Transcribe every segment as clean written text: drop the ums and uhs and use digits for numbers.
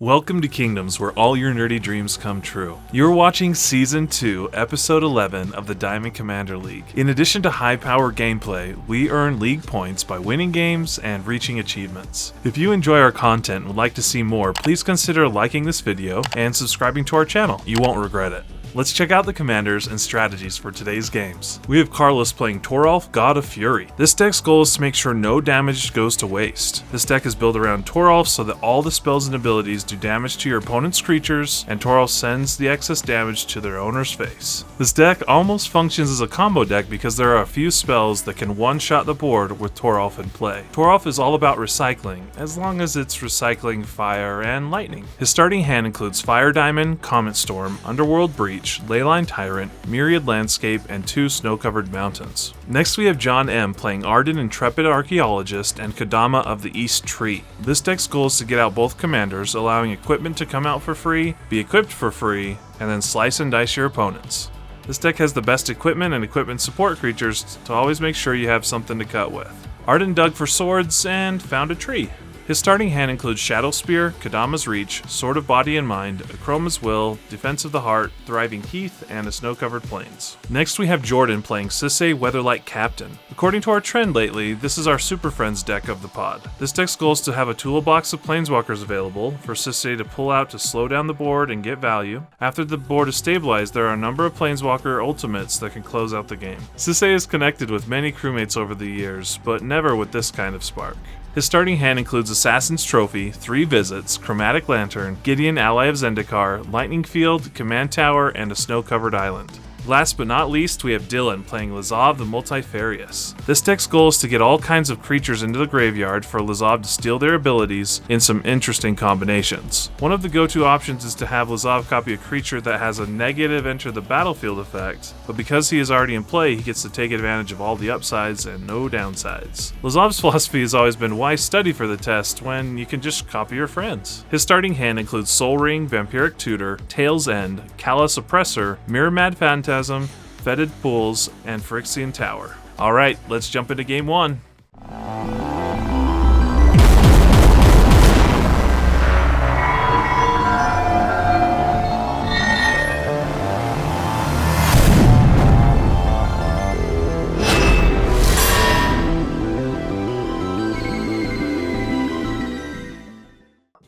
Welcome to Kingdoms, where all your nerdy dreams come true. You're watching Season 2, Episode 11 of the Diamond Commander League. In addition to high-power gameplay, we earn league points by winning games and reaching achievements. If you enjoy our content and would like to see more, please consider liking this video and subscribing to our channel. You won't regret it. Let's check out the commanders and strategies for today's games. We have Carlos playing Toralf, God of Fury. This deck's goal is to make sure no damage goes to waste. This deck is built around Toralf so that all the spells and abilities do damage to your opponent's creatures, and Toralf sends the excess damage to their owner's face. This deck almost functions as a combo deck because there are a few spells that can one-shot the board with Toralf in play. Toralf is all about recycling, as long as it's recycling fire and lightning. His starting hand includes Fire Diamond, Comet Storm, Underworld Breach, Leyline Tyrant, Myriad Landscape, and 2 snow-covered mountains. Next we have John M playing Ardenn Intrepid Archaeologist and Kodama of the East Tree. This deck's goal is to get out both commanders, allowing equipment to come out for free, be equipped for free, and then slice and dice your opponents. This deck has the best equipment and equipment support creatures to always make sure you have something to cut with. Ardenn dug for swords and found a tree. His starting hand includes Shadow Spear, Kodama's Reach, Sword of Body and Mind, Akroma's Will, Defense of the Heart, Thriving Heath, and a Snow-Covered Plains. Next we have Jordan playing Sisay, Weatherlight Captain. According to our trend lately, this is our Super Friends deck of the pod. This deck's goal is to have a toolbox of Planeswalkers available for Sisay to pull out to slow down the board and get value. After the board is stabilized, there are a number of Planeswalker ultimates that can close out the game. Sisay is connected with many crewmates over the years, but never with this kind of spark. His starting hand includes Assassin's Trophy, 3 Visits, Chromatic Lantern, Gideon Ally of Zendikar, Lightning Field, Command Tower, and a snow-covered island. Last but not least, we have Dylan playing Lazav the Multifarious. This deck's goal is to get all kinds of creatures into the graveyard for Lazav to steal their abilities in some interesting combinations. One of the go-to options is to have Lazav copy a creature that has a negative enter the battlefield effect, but because he is already in play, he gets to take advantage of all the upsides and no downsides. Lazav's philosophy has always been why study for the test when you can just copy your friends. His starting hand includes Soul Ring, Vampiric Tutor, Tail's End, Callous Oppressor, Mirror Mad Phantasm, Fetid Pools, and Phyrexian Tower. Alright, let's jump into game 1.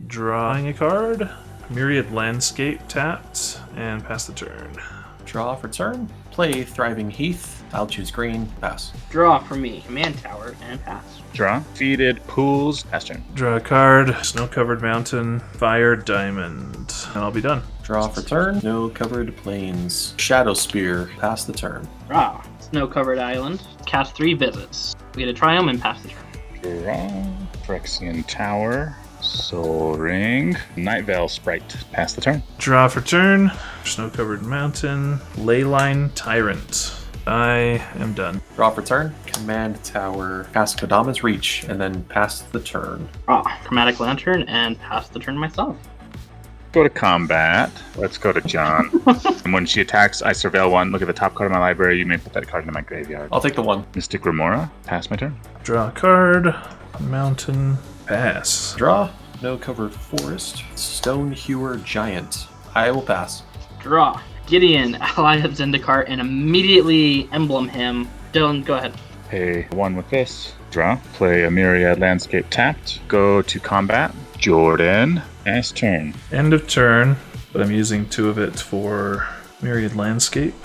Drawing a card, Myriad Landscape tapped, and pass the turn. Draw for turn. Play Thriving Heath. I'll choose green. Pass. Draw for me. Command Tower and pass. Draw. Fetid Pools. Pass turn. Draw a card, Snow-Covered Mountain, Fire Diamond, and I'll be done. Draw for turn. No covered plains. Shadow Spear. Pass the turn. Draw. Snow-Covered Island. Cast 3 Visits. We get a Triumph and pass the turn. Draw. Phyrexian Tower. Soul Ring. Night Veil Sprite. Pass the turn. Draw for turn, Snow-Covered Mountain, Leyline Tyrant. I am done. Draw for turn. Command Tower. Pass Kodama's Reach, and then pass the turn. Draw. Chromatic Lantern and pass the turn myself. Go to combat. Let's go to John. And when she attacks, I surveil 1. Look at the top card of my library. You may put that card into my graveyard. I'll take the 1. Mystic Remora. Pass my turn. Draw a card, Mountain, pass. Draw. No covered forest. Stone Hewer Giant. I will pass. Draw. Gideon, Ally of Zendikar, and immediately emblem him. Dylan, go ahead. Pay 1 with this. Draw. Play a Myriad Landscape tapped. Go to combat. Jordan. Pass turn. End of turn, but I'm using 2 of it for Myriad Landscape.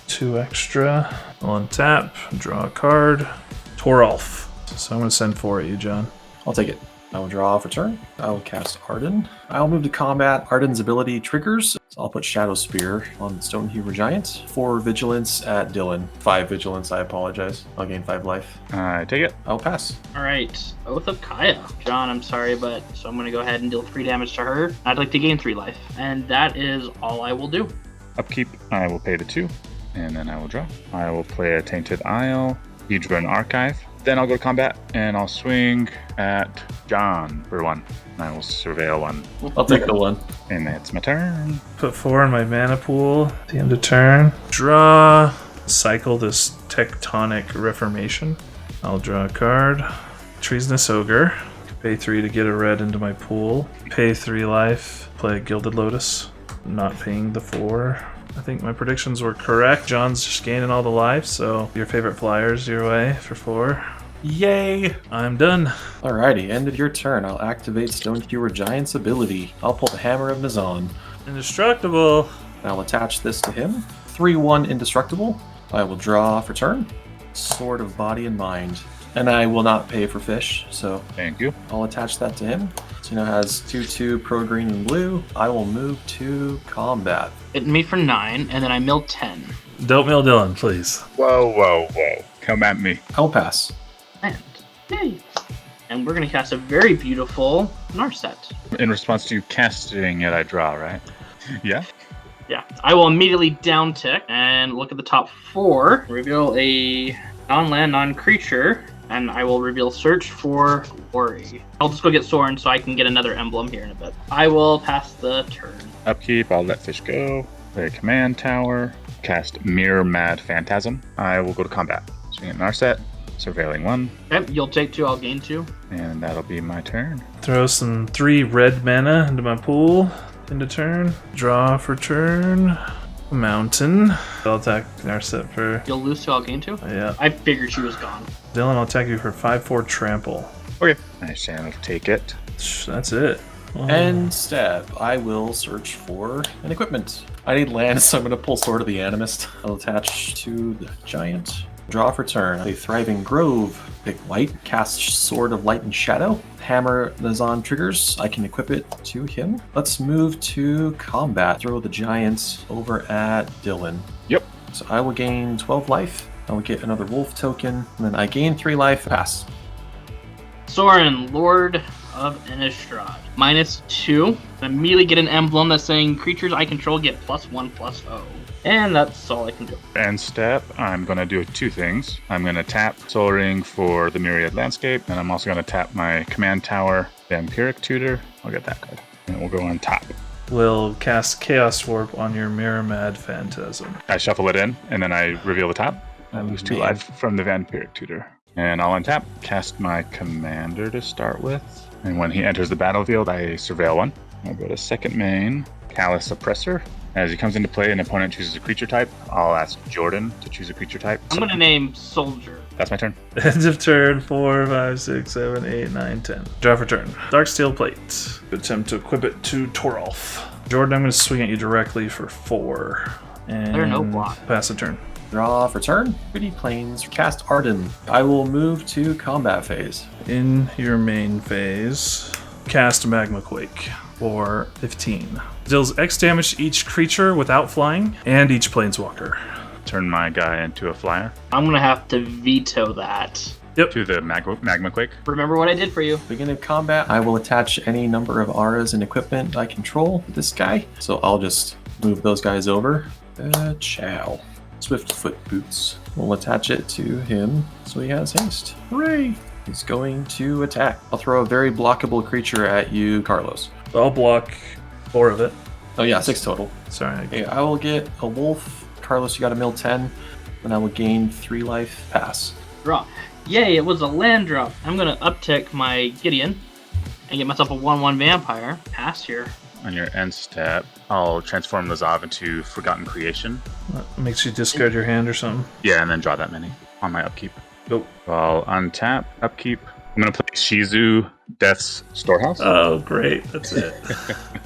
2 extra. I'll untap, draw a card. Toralf. So I'm going to send 4 at you, John. I'll take it. I will draw for turn. I will cast Ardenn. I'll move to combat. Ardenn's ability triggers. So I'll put Shadow Spear on Stone Hewer Giant. 4 Vigilance at Dylan. 5 Vigilance, I apologize. I'll gain 5 life. I take it. I'll pass. All right. Oath of Kaya. John, I'm sorry, but so I'm going to go ahead and deal 3 damage to her. I'd like to gain 3 life. And that is all I will do. Upkeep. I will pay the 2. And then I will draw. I will play a Tainted Isle. Hydra and Archive. Then I'll go to combat, and I'll swing at John for 1. And I will surveil 1. I'll take the 1. And that's my turn. Put 4 in my mana pool at the end of turn. Draw. Cycle this Tectonic Reformation. I'll draw a card. Treasonous Ogre. Pay 3 to get a red into my pool. Pay 3 life. Play a Gilded Lotus. Not paying the 4. I think my predictions were correct. John's just gaining all the life, so your favorite flyers your way for 4. Yay! I'm done. Alrighty, end of your turn. I'll activate Stonekeeper Giant's ability. I'll pull the Hammer of Nazan. Indestructible. I'll attach this to him. 3/1 Indestructible. I will draw for turn. Sword of Body and Mind. And I will not pay for fish, so Thank you. I'll attach that to him. So now has 2/2 pro green and blue. I will move to combat. Hit me for 9, and then I mill 10. Don't mill Dylan, please. Whoa. Come at me. I'll pass. And yay! And we're gonna cast a very beautiful Narset. In response to you casting it, I draw, right? Yeah? Yeah. I will immediately down tick and look at the top 4. Reveal a non-land, non-creature. And I will reveal Search for Glory. I'll just go get Soren so I can get another emblem here in a bit. I will pass the turn. Upkeep, I'll let fish go. Play a command tower. Cast Mirror Mad Phantasm. I will go to combat. Swing at Narset. Surveilling 1. Okay, you'll take 2, I'll gain 2. And that'll be my turn. Throw some 3 red mana into my pool. Into turn. Draw for turn. Mountain. I'll attack Narset for... You'll lose 2, I'll gain 2? Yeah. I figured she was gone. Dylan, I'll attack you for 5/4 trample. Okay. I shall take it. That's it. Oh. And stab. I will search for an equipment. I need land, so I'm going to pull Sword of the Animist. I'll attach to the giant. Draw for turn. A Thriving Grove. Pick white. Cast Sword of Light and Shadow. Hammer Nazan triggers. I can equip it to him. Let's move to combat. Throw the giants over at Dylan. Yep. So I will gain 12 life. I will get another wolf token. And then I gain 3 life. Pass. Soren, Lord of Innistrad. -2. Immediately get an emblem that's saying creatures I control get +1/+0. And that's all I can do. And step, I'm going to do 2 things. I'm going to tap Soul Ring for the Myriad Landscape, and I'm also going to tap my command tower, Vampiric Tutor. I'll get that card. And it will go on top. Will cast Chaos Warp on your Mirror Mad Phantasm. I shuffle it in, and then I reveal the top. I lose 2 life from the Vampiric Tutor. And I'll untap, cast my commander to start with. And when he enters the battlefield, I surveil 1. I'll go to second main, Callous Oppressor. As he comes into play, an opponent chooses a creature type. I'll ask Jordan to choose a creature type. I'm gonna name Soldier. That's my turn. End of turn. 4, 5, 6, 7, 8, 9, 10. Draw for turn. Darksteel Plate. Attempt to equip it to Toralf. Jordan, I'm going to swing at you directly for 4. And There are no block. pass the turn. Draw for turn. Pretty Plains. Cast Ardenn. I will move to combat phase. In your main phase, cast Magma Quake for 15. Deals X damage to each creature without flying, and each planeswalker. Turn my guy into a flyer. I'm gonna have to veto that. Yep. To the Magma Quake. Remember what I did for you. Beginning of combat, I will attach any number of auras and equipment I control to this guy. So I'll just move those guys over. Chow. Swiftfoot Boots. We'll attach it to him so he has haste. Hooray! He's going to attack. I'll throw a very blockable creature at you, Carlos. I'll block 4 of it. Oh yeah, 6 total. Sorry. Okay, I will get a wolf. Carlos, you got a mill 10. And I will gain 3 life. Pass. Draw. Yay, it was a land drop. I'm gonna uptick my Gideon and get myself a 1/1 vampire. Pass here. On your end step, I'll transform Lazav into Forgotten Creation. That makes you discard your hand or something. Yeah, and then draw that many on my upkeep. Nope. I'll untap, upkeep. I'm going to play Shizu, Death's Storehouse. Oh, great. That's it.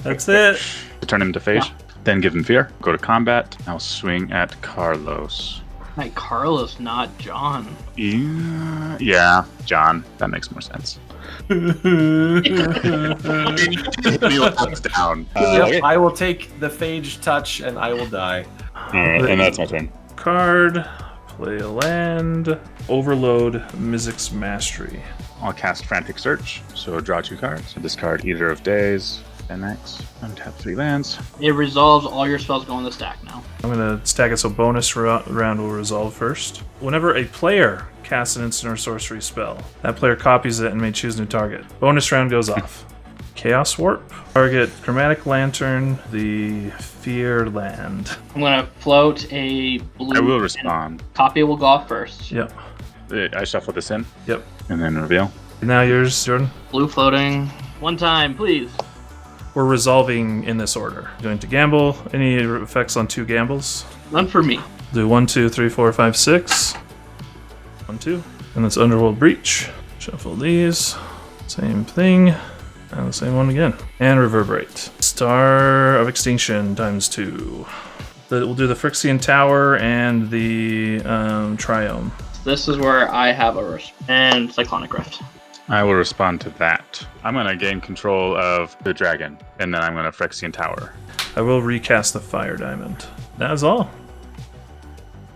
That's it. To turn him to phase. Then give him fear. Go to combat. I'll swing at Carlos. Like Carlos, not John. Yeah, John. That makes more sense. Down. Yep, I will take the Phage Touch and I will die. Alright, and that's my turn. Card. Play a land. Overload Mizzix Mastery. I'll cast Frantic Search. So draw 2 cards. Discard either of Days. NX. Untap 3 lands. It resolves all your spells go in the stack now. I'm going to stack it so bonus round will resolve first. Whenever a player casts an instant or sorcery spell, that player copies it and may choose a new target. Bonus round goes off. Chaos Warp. Target Chromatic Lantern, the Fear Land. I'm gonna float a blue. I will respond. Copy will go off first. Yep. I shuffle this in. Yep. And then reveal. Now yours, Jordan. Blue floating. One time, please. We're resolving in this order. Going to gamble. Any effects on 2 gambles? None for me. Do 1, 2, 3, 4, 5, 6. 1, 2. And that's Underworld Breach. Shuffle these. Same thing. And the same one again. And Reverberate. Star of Extinction times 2. We'll do the Phyrexian Tower and the Triome. This is where I have a and Cyclonic Rift. I will respond to that. I'm going to gain control of the dragon, and then I'm going to Phyrexian Tower. I will recast the Fire Diamond. That is all.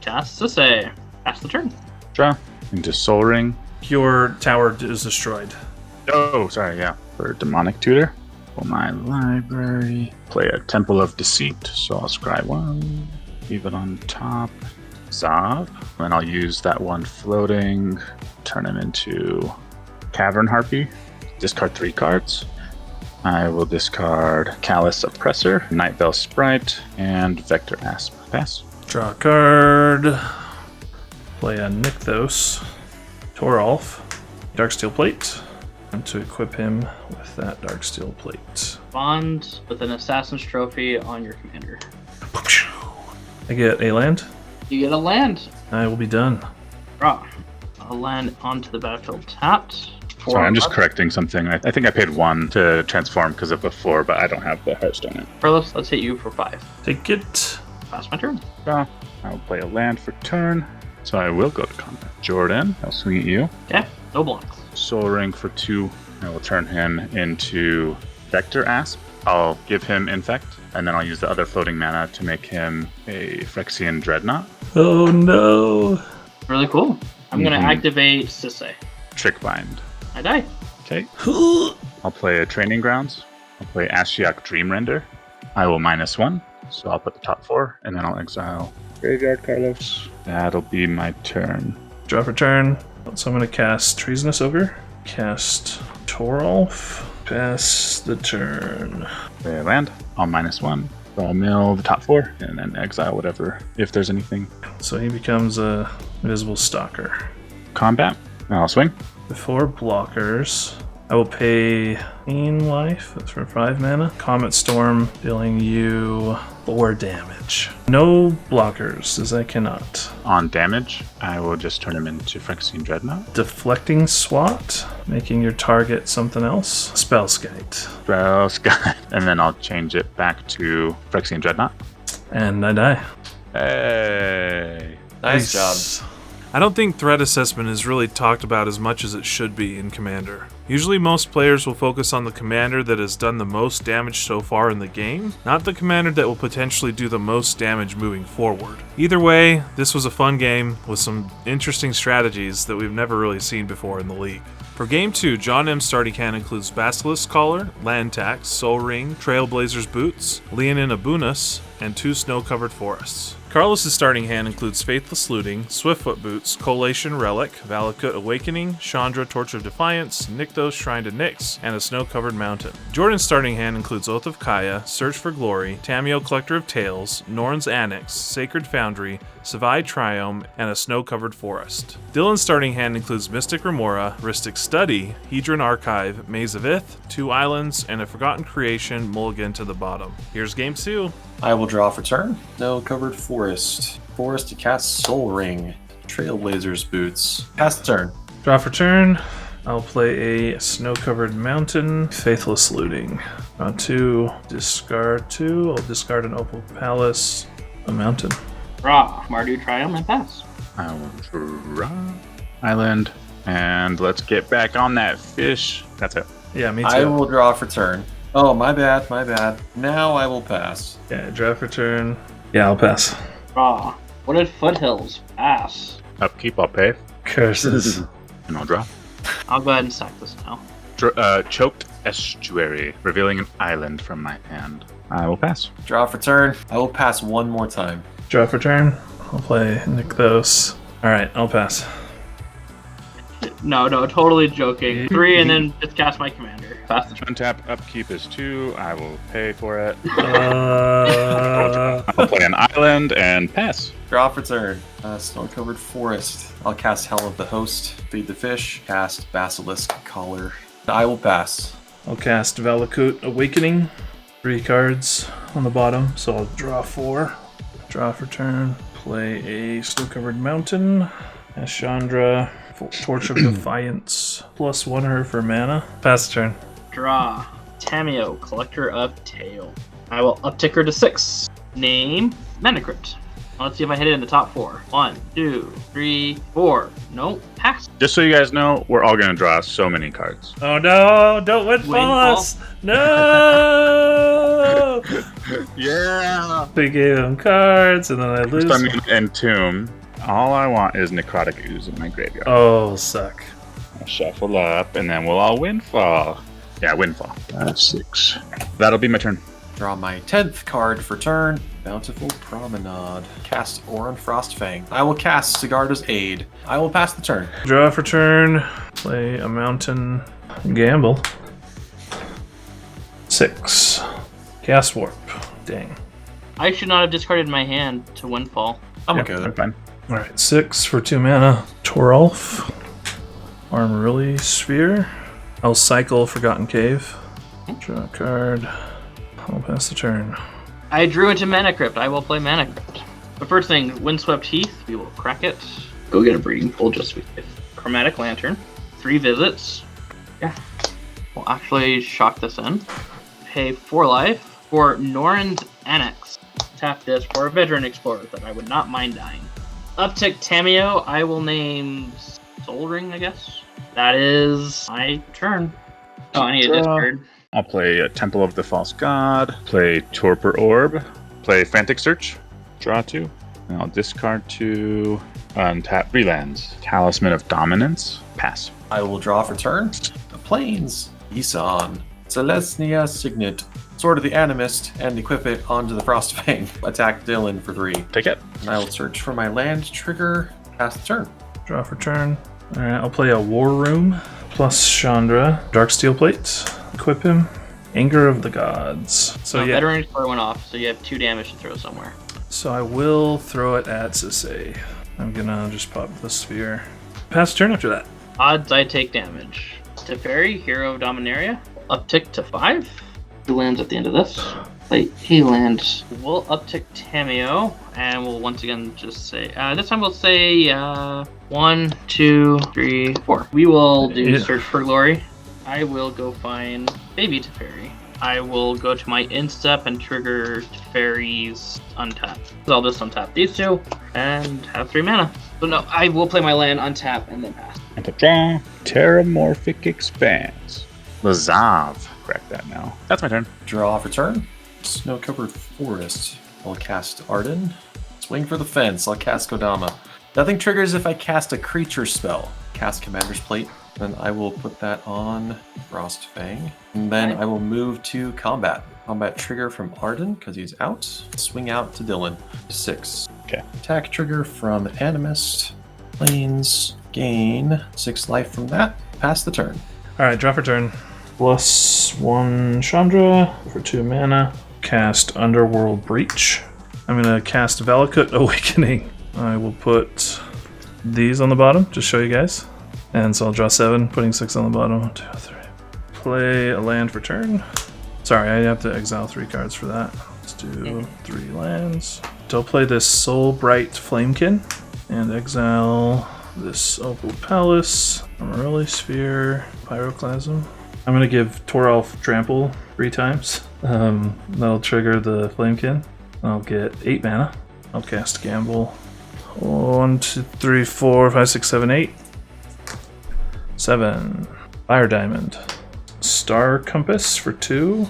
Cast Sisay. Pass the turn. Draw into Soul Ring. Your tower is destroyed. Oh, sorry, yeah. For Demonic Tutor. For my library. Play a Temple of Deceit, so I'll scry 1. Leave it on top. Zav. Then I'll use that one floating. Turn him into Cavern Harpy. Discard 3 cards. I will discard Callous Oppressor, Nightbell Sprite, and Vector Asp. Pass. Draw a card. Play a Nykthos. Toralf. Darksteel Plate. And to equip him with that Darksteel Plate. Bond with an Assassin's Trophy on your commander. I get a land. You get a land. I will be done. Draw. A land onto the battlefield tapped. Sorry, I'm just correcting something. I think I paid 1 to transform because of before, but I don't have the Hearthstone in. Carlos, let's hit you for 5. Take it. Pass my turn. Draw. I will play a land for turn. So I will go to combat. Jordan, I'll swing at you. Okay, no blocks. Soul Ring for 2. I will turn him into Vector Asp. I'll give him Infect, and then I'll use the other floating mana to make him a Phyrexian Dreadnought. Oh no. Really cool. I'm going to activate Sisay. Trick Bind. I die. Okay. I'll play a Training Grounds. I'll play Ashiok Dream Render. I will -1, so I'll put the top 4, and then I'll exile Graveyard Carlos. That'll be my turn. Draw for turn. So I'm going to cast Treasonous Ogre. Cast Toralf. Pass the turn. Play a land. I'll -1. So I'll mill the top 4, and then exile whatever, if there's anything. So he becomes a Invisible Stalker. Combat. I'll swing. Before blockers, I will pay Life. That's for 5 mana. Comet Storm, dealing you 4 damage. No blockers, as I cannot. On damage, I will just turn him into Phyrexian Dreadnought. Deflecting Swat, making your target something else. Spellskite. Spellskite. And then I'll change it back to Phyrexian Dreadnought. And I die. Hey. Nice job. I don't think threat assessment is really talked about as much as it should be in Commander. Usually most players will focus on the commander that has done the most damage so far in the game, not the commander that will potentially do the most damage moving forward. Either way, this was a fun game with some interesting strategies that we've never really seen before in the league. For Game 2, John M's starting hand includes Basilisk Collar, Land Tax, Soul Ring, Trailblazer's Boots, Leonin Abunus, and 2 Snow-Covered Forests. Carlos' starting hand includes Faithless Looting, Swiftfoot Boots, Collation Relic, Valakut Awakening, Chandra Torch of Defiance, Nykthos Shrine to Nyx, and a Snow-Covered Mountain. Jordan's starting hand includes Oath of Kaya, Search for Glory, Tamiyo Collector of Tales, Norn's Annex, Sacred Foundry, Savai Triome, and a Snow-Covered Forest. Dylan's starting hand includes Mystic Remora, Rhystic Study, Hedron Archive, Maze of Ith, 2 Islands, and a Forgotten Creation Mulligan to the bottom. Here's Game 2. I will draw for turn. No covered forest. Forest to cast Soul Ring. Trailblazer's Boots. Pass the turn. Draw for turn. I'll play a Snow-Covered Mountain. Faithless Looting. Draw 2. Discard 2. I'll discard an Opal Palace. A mountain. Draw. Mardu Triumph and pass. I will draw Island. And let's get back on that fish. That's it. Yeah, me too. I will draw for turn. Oh, my bad, my bad. Now I will pass. Yeah, draw for turn. Yeah, I'll pass. Draw. Wooded Foothills. Pass. Upkeep, I'll pay. Curses. And I'll draw. I'll go ahead and sack this now. Choked Estuary, revealing an island from my hand. I will pass. Draw for turn. I will pass one more time. Draw for turn. I'll play Nykthos. Alright, I'll pass. No, totally joking. 3 and then just cast my commander. Pass the turn. Untap upkeep is 2. I will pay for it. Uh, I'll play an island and pass. Draw for turn. Snow-covered forest. I'll cast Hell of the Host. Feed the fish. Cast Basilisk Collar. I will pass. I'll cast Valakut Awakening. 3 cards on the bottom, so I'll draw 4. Draw for turn. Play a Snow-covered mountain. Ashandra. Torch of Defiance. +1 her for mana. Pass the turn. Draw. Tamiyo, Collector of Tail. I will uptick her to 6. Name, Manacrypt. Let's see if I hit it in the top 4. 1, 2, 3, 4. Nope. Pass. Just so you guys know, we're all going to draw so many cards. Oh no! Don't windfall us! No! Yeah! We gave him cards, and then I lose. I'm going to entomb. All I want is Necrotic Ooze in my graveyard. Oh, suck. I'll shuffle up, and then we'll all windfall. Yeah, windfall. That's 6. That'll be my turn. Draw my 10th card for turn. Bountiful Promenade. Cast Oran Frostfang. I will cast Sigarda's Aid. I will pass the turn. Draw for turn. Play a mountain. Gamble. 6. Cast Warp. Dang. I should not have discarded my hand to windfall. I'm Yeah, okay with I'm it. fine. Alright, 6 for 2 mana. Toralf. Armory Sphere. I'll cycle Forgotten Cave. Draw a card. I'll pass the turn. I drew into Manacrypt. I will play Manacrypt. But first thing, Windswept Heath. We will crack it. Go get a breeding pool just with Chromatic Lantern. 3 visits. Yeah. We'll actually shock this in. Pay 4 life for Norin's Annex. Tap this for a Veteran Explorer that I would not mind dying. Uptick Tamiyo. I will name Soul Ring, I guess. That is my turn. Oh, I need a discard. I'll play Temple of the False God, play Torpor Orb, play Frantic Search, draw 2, and I'll discard 2, untap 3 lands. Talisman of Dominance, pass. I will draw for turn. The Plains. Isan. Celestia Signet. Sword of the Animist, and equip it onto the Frostfang. Attack Dylan for 3. Take it. And I will search for my land trigger. Pass the turn. Draw for turn. Alright, I'll play a War Room. Plus Chandra. Dark Steel Plate. Equip him. Anger of the Gods. So yeah. Veteran Explorer went off, so you have 2 damage to throw somewhere. So I will throw it at Sisay. I'm gonna just pop the sphere. Pass turn after that. Odds I take damage. Teferi, Hero of Dominaria. Uptick to 5. 2 lands at the end of this. Play a land. We'll uptick Tamiyo, and we'll once again just say, this time we'll say 1, 2, 3, 4. We will do Search for Glory. I will go find Baby Teferi. I will go to my Instep and trigger Teferi's Untap. So I'll just untap these 2 and have 3 mana. So no, I will play my land, untap, and then pass. And to draw, Terramorphic Expanse. Lazav. Correct that now. That's my turn. Draw for turn. Snow-covered forest. I'll cast Ardenn. Swing for the fence. I'll cast Kodama. Nothing triggers if I cast a creature spell. Cast Commander's Plate. Then I will put that on Frostfang. And then I will move to combat. Combat trigger from Ardenn, because he's out. Swing out to Dylan. 6. Okay. Attack trigger from Animist. Plains. Gain 6 life from that. Pass the turn. Alright, draw for turn. +1 Chandra for 2 mana. Cast Underworld Breach. I'm gonna cast Valakut Awakening. I will put these on the bottom, just show you guys. And so I'll draw 7, putting 6 on the bottom. 1, 2, 3. Play a land for turn. Sorry, I have to exile 3 cards for that. Let's do 3 lands. So I'll play this Soul Bright Flamekin and exile this Opal Palace, Amaryllis Sphere, Pyroclasm. I'm gonna give Toralf Trample 3 times. That'll trigger the Flamekin. I'll get 8 mana. I'll cast Gamble. 1, 2, 3, 4, 5, 6, 7, 8. 7. Fire Diamond. Star Compass for 2.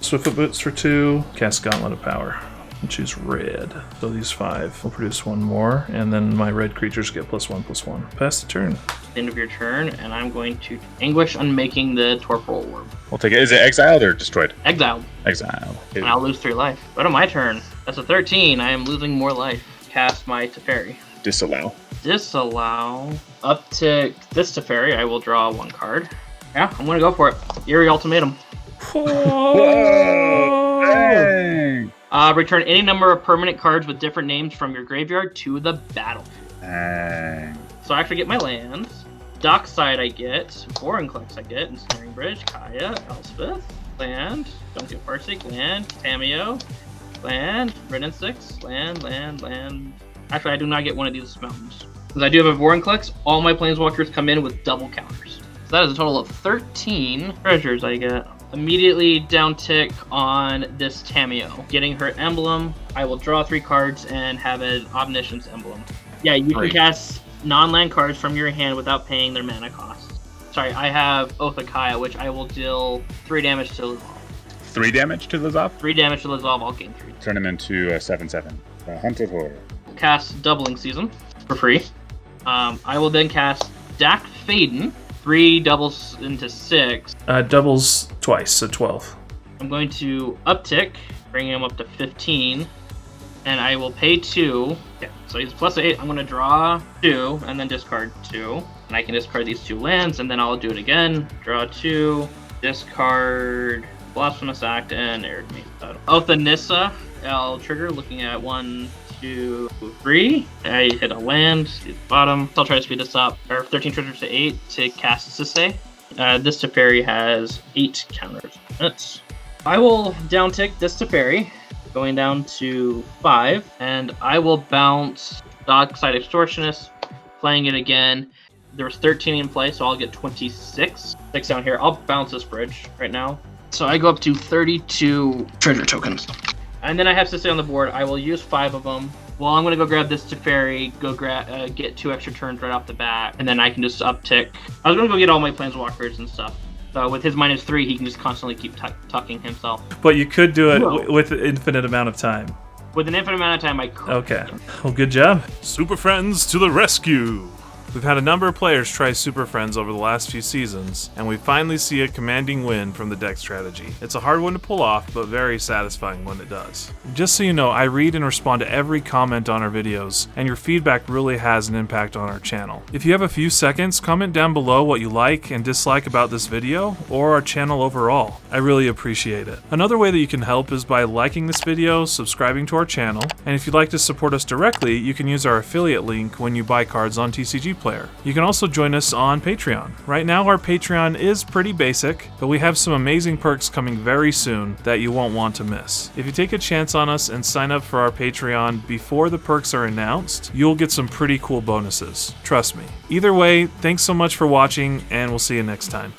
Swiftfoot Boots for 2. Cast Gauntlet of Power. And choose red. So these 5 will produce 1 more, and then my red creatures get +1/+1. Pass the turn. End of your turn, and I'm going to Anguish Unmaking the Torpor Orb. We'll take it. Is it exiled or destroyed? Exiled. Exiled. And I'll lose 3 life. But on my turn, that's a 13. I am losing more life. Cast my Teferi. Disallow. disallow. Uptick this to fairy. I will draw 1 card. Yeah, I'm gonna go for it. Eerie Ultimatum. Whoa! Dang! Return any number of permanent cards with different names from your graveyard to the battlefield. Dang. So I actually get my lands. Dockside I get. Vorinclex I get. Ensnaring Bridge. Kaya. Elspeth. Land. Don't get Parsec. Land. Tamiyo. Land. Red 6. Land. Actually, I do not get one of these mountains. Because I do have a Vorinclex, all my Planeswalkers come in with double counters. So that is a total of 13 treasures I get. Immediately down tick on this Tamiyo. Getting her emblem, I will draw 3 cards and have an Omniscience emblem. Yeah, you can cast non-land cards from your hand without paying their mana cost. Sorry, I have Oath of Kaya, which I will deal 3 damage to Lazav. 3 damage to Lazav? 3 damage to Lazav, I'll gain 3. Turn him into a 7/7. A Hunted Horror. Cast Doubling Season for free. I will then cast Dak Faden. 3 doubles into 6. Doubles twice, so 12. I'm going to uptick, bring him up to 15, and I will pay 2. Okay, so he's plus 8. I'm going to draw 2 and then discard 2. And I can discard these 2 lands, and then I'll do it again. Draw 2, discard Blasphemous Act, and Arid Me. Oath of Nissa, I'll trigger looking at 1, 2, 3. I hit a land, see the bottom. So I'll try to speed this up. Or 13 treasures to 8 to cast Sisay. This Teferi has 8 counters. I will down tick this Teferi, going down to 5, and I will bounce Dockside Extortionist, playing it again. There was 13 in play, so I'll get 26. 6 down here. I'll bounce this bridge right now. So I go up to 32 treasure tokens. And then I have Sisay on the board. I will use 5 of them. Well, I'm going to go grab this Teferi, get 2 extra turns right off the bat, and then I can just uptick. I was going to go get all my Planeswalkers and stuff. So with his -3, he can just constantly keep tucking himself. But you could do it with an infinite amount of time. With an infinite amount of time, I could. Okay. Well, good job. Super Friends to the rescue! We've had a number of players try Super Friends over the last few seasons, and we finally see a commanding win from the deck strategy. It's a hard one to pull off, but very satisfying when it does. Just so you know, I read and respond to every comment on our videos, and your feedback really has an impact on our channel. If you have a few seconds, comment down below what you like and dislike about this video, or our channel overall. I really appreciate it. Another way that you can help is by liking this video, subscribing to our channel, and if you'd like to support us directly, you can use our affiliate link when you buy cards on TCG Player. You can also join us on Patreon. Right now our Patreon is pretty basic, but we have some amazing perks coming very soon that you won't want to miss. If you take a chance on us and sign up for our Patreon before the perks are announced, you'll get some pretty cool bonuses. Trust me. Either way, thanks so much for watching, and we'll see you next time.